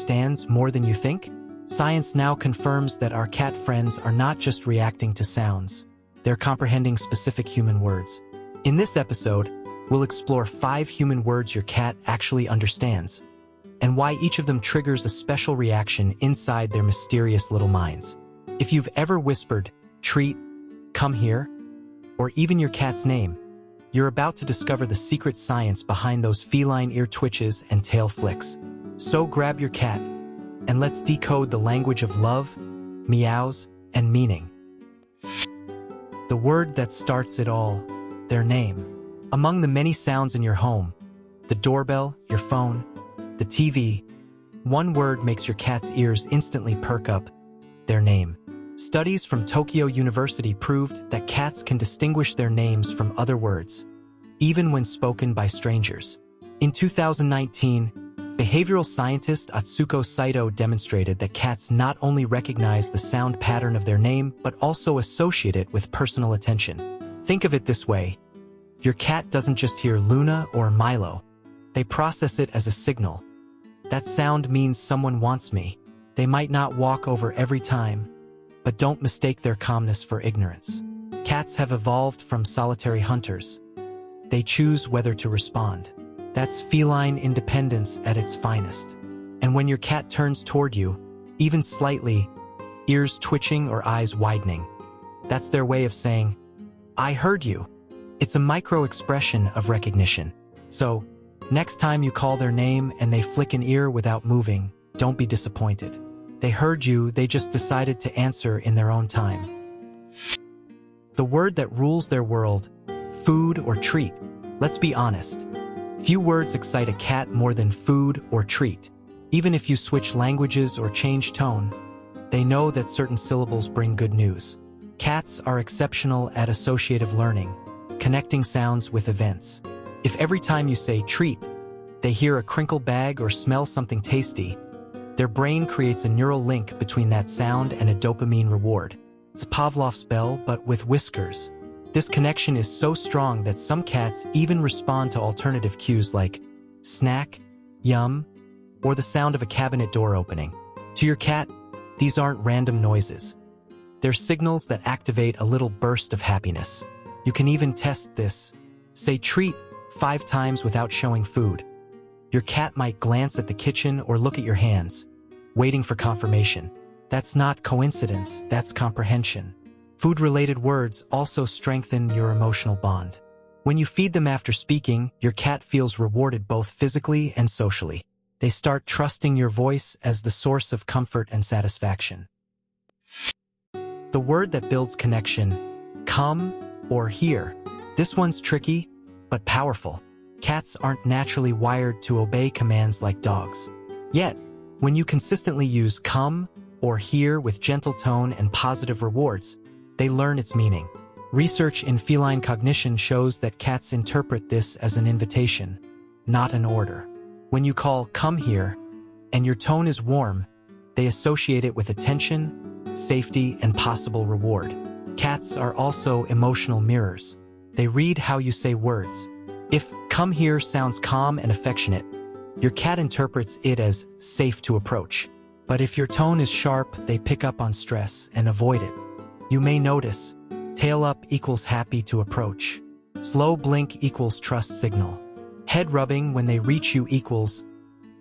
understands more than you think? Science now confirms that our cat friends are not just reacting to sounds. They're comprehending specific human words. In this episode, we'll explore 5 human words your cat actually understands, and why each of them triggers a special reaction inside their mysterious little minds. If you've ever whispered, "treat," "come here," or even your cat's name, you're about to discover the secret science behind those feline ear twitches and tail flicks. So grab your cat, and let's decode the language of love, meows, and meaning. The word that starts it all, their name. Among the many sounds in your home, the doorbell, your phone, the TV, one word makes your cat's ears instantly perk up: their name. Studies from Tokyo University proved that cats can distinguish their names from other words, even when spoken by strangers. In 2019, behavioral scientist Atsuko Saito demonstrated that cats not only recognize the sound pattern of their name, but also associate it with personal attention. Think of it this way: your cat doesn't just hear Luna or Milo. They process it as a signal. That sound means someone wants me. They might not walk over every time, but don't mistake their calmness for ignorance. Cats have evolved from solitary hunters. They choose whether to respond. That's feline independence at its finest. And when your cat turns toward you, even slightly, ears twitching or eyes widening, that's their way of saying, "I heard you." It's a micro-expression of recognition. So, next time you call their name and they flick an ear without moving, don't be disappointed. They heard you, they just decided to answer in their own time. The word that rules their world, food or treat. Let's be honest. Few words excite a cat more than food or treat. Even if you switch languages or change tone, they know that certain syllables bring good news. Cats are exceptional at associative learning, connecting sounds with events. If every time you say treat, they hear a crinkle bag or smell something tasty, their brain creates a neural link between that sound and a dopamine reward. It's Pavlov's bell, but with whiskers. This connection is so strong that some cats even respond to alternative cues like snack, yum, or the sound of a cabinet door opening. To your cat, these aren't random noises. They're signals that activate a little burst of happiness. You can even test this. Say treat 5 times without showing food. Your cat might glance at the kitchen or look at your hands, waiting for confirmation. That's not coincidence, that's comprehension. Food-related words also strengthen your emotional bond. When you feed them after speaking, your cat feels rewarded both physically and socially. They start trusting your voice as the source of comfort and satisfaction. The word that builds connection, come or here. This one's tricky, but powerful. Cats aren't naturally wired to obey commands like dogs. Yet, when you consistently use come or here with gentle tone and positive rewards, they learn its meaning. Research in feline cognition shows that cats interpret this as an invitation, not an order. When you call "come here," and your tone is warm, they associate it with attention, safety, and possible reward. Cats are also emotional mirrors. They read how you say words. If "come here" sounds calm and affectionate, your cat interprets it as safe to approach. But if your tone is sharp, they pick up on stress and avoid it. You may notice, tail up equals happy to approach. Slow blink equals trust signal. Head rubbing when they reach you equals,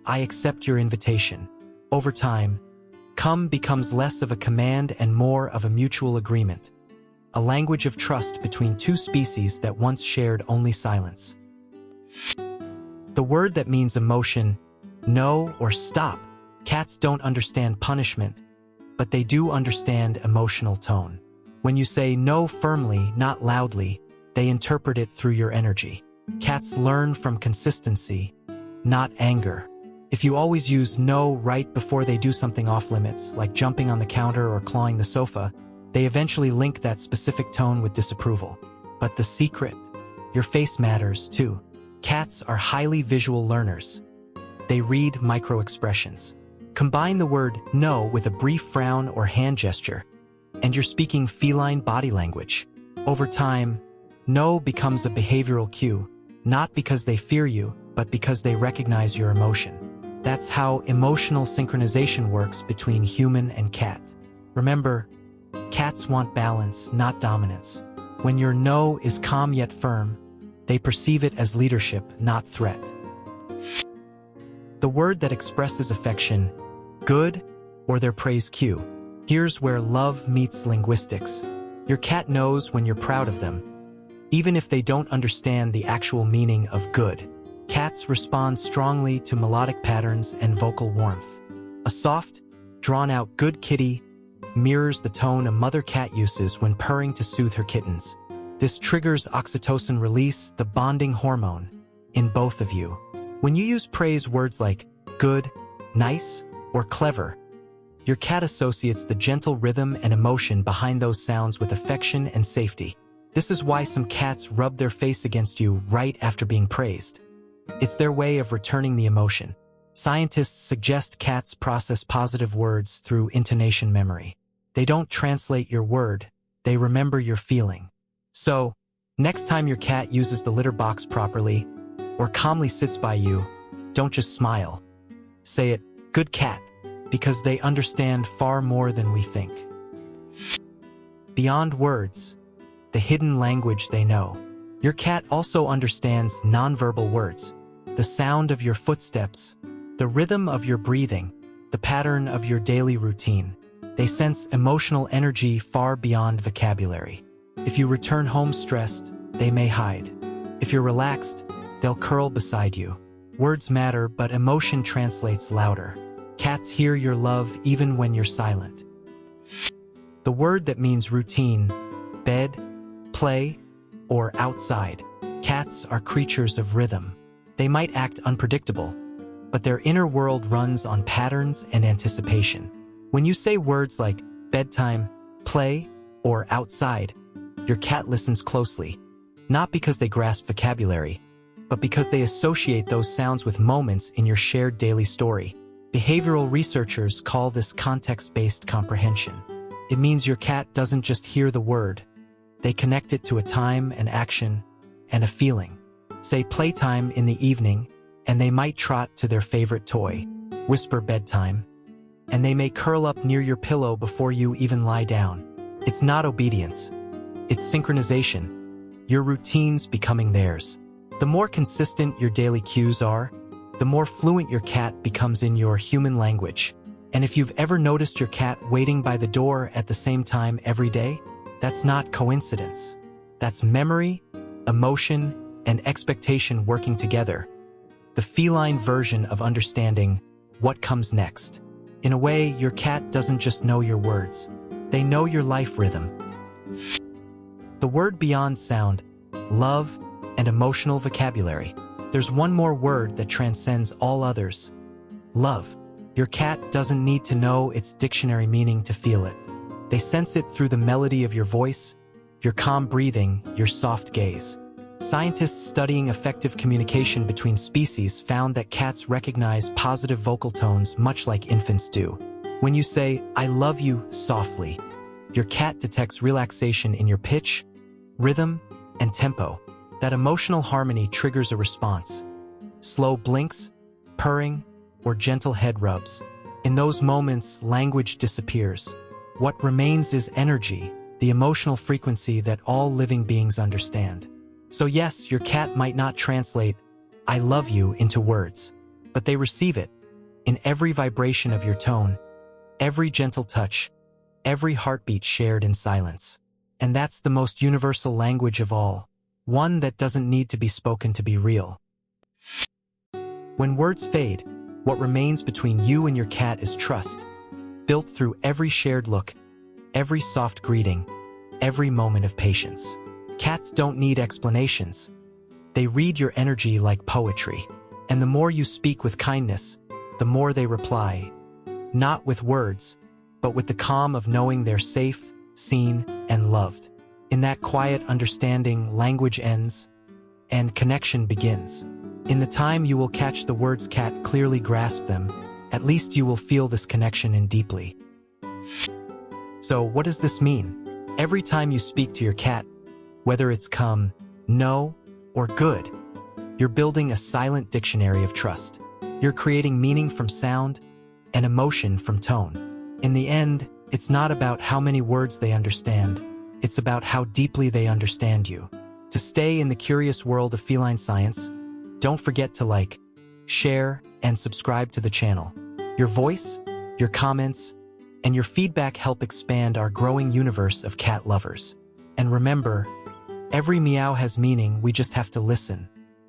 I accept your invitation. Over time, come becomes less of a command and more of a mutual agreement. A language of trust between two species that once shared only silence. The word that means emotion, no or stop. Cats don't understand punishment, but they do understand emotional tone. When you say no firmly, not loudly, they interpret it through your energy. Cats learn from consistency, not anger. If you always use no right before they do something off limits, like jumping on the counter or clawing the sofa, they eventually link that specific tone with disapproval. But the secret, your face matters too. Cats are highly visual learners. They read micro-expressions. Combine the word no with a brief frown or hand gesture, and you're speaking feline body language. Over time, no becomes a behavioral cue, not because they fear you, but because they recognize your emotion. That's how emotional synchronization works between human and cat. Remember, cats want balance, not dominance. When your no is calm yet firm, they perceive it as leadership, not threat. The word that expresses affection, good, or their praise cue. Here's where love meets linguistics. Your cat knows when you're proud of them, even if they don't understand the actual meaning of good. Cats respond strongly to melodic patterns and vocal warmth. A soft, drawn-out good kitty mirrors the tone a mother cat uses when purring to soothe her kittens. This triggers oxytocin release, the bonding hormone, in both of you. When you use praise words like good, nice, or clever, your cat associates the gentle rhythm and emotion behind those sounds with affection and safety. This is why some cats rub their face against you right after being praised. It's their way of returning the emotion. Scientists suggest cats process positive words through intonation memory. They don't translate your word, they remember your feeling. So, next time your cat uses the litter box properly, or calmly sits by you, don't just smile. Say it, good cat, because they understand far more than we think. Beyond words, the hidden language they know. Your cat also understands nonverbal words, the sound of your footsteps, the rhythm of your breathing, the pattern of your daily routine. They sense emotional energy far beyond vocabulary. If you return home stressed, they may hide. If you're relaxed, they'll curl beside you. Words matter, but emotion translates louder. Cats hear your love even when you're silent. The word that means routine, bed, play, or outside. Cats are creatures of rhythm. They might act unpredictable, but their inner world runs on patterns and anticipation. When you say words like bedtime, play, or outside, your cat listens closely, not because they grasp vocabulary, but because they associate those sounds with moments in your shared daily story. Behavioral researchers call this context-based comprehension. It means your cat doesn't just hear the word, they connect it to a time, an action, and a feeling. Say playtime in the evening, and they might trot to their favorite toy. Whisper bedtime, and they may curl up near your pillow before you even lie down. It's not obedience, it's synchronization, your routines becoming theirs. The more consistent your daily cues are, the more fluent your cat becomes in your human language. And if you've ever noticed your cat waiting by the door at the same time every day, that's not coincidence. That's memory, emotion, and expectation working together. The feline version of understanding what comes next. In a way, your cat doesn't just know your words. They know your life rhythm. The word beyond sound, love, and emotional vocabulary. There's one more word that transcends all others. Love. Your cat doesn't need to know its dictionary meaning to feel it. They sense it through the melody of your voice, your calm breathing, your soft gaze. Scientists studying effective communication between species found that cats recognize positive vocal tones much like infants do. When you say, "I love you," softly, your cat detects relaxation in your pitch, rhythm, and tempo. That emotional harmony triggers a response. Slow blinks, purring, or gentle head rubs. In those moments, language disappears. What remains is energy, the emotional frequency that all living beings understand. So yes, your cat might not translate "I love you" into words, but they receive it in every vibration of your tone, every gentle touch, every heartbeat shared in silence. And that's the most universal language of all, one that doesn't need to be spoken to be real. When words fade, what remains between you and your cat is trust, built through every shared look, every soft greeting, every moment of patience. Cats don't need explanations. They read your energy like poetry. And the more you speak with kindness, the more they reply. Not with words, but with the calm of knowing they're safe, seen, and loved. In that quiet understanding, language ends, and connection begins. In the time you will catch the words cat clearly grasp them, at least you will feel this connection in deeply. So what does this mean? Every time you speak to your cat, whether it's come, no, or good, you're building a silent dictionary of trust. You're creating meaning from sound and emotion from tone. In the end, it's not about how many words they understand. It's about how deeply they understand you. To stay in the curious world of feline science, don't forget to like, share, and subscribe to the channel. Your voice, your comments, and your feedback help expand our growing universe of cat lovers. And remember, every meow has meaning, we just have to listen.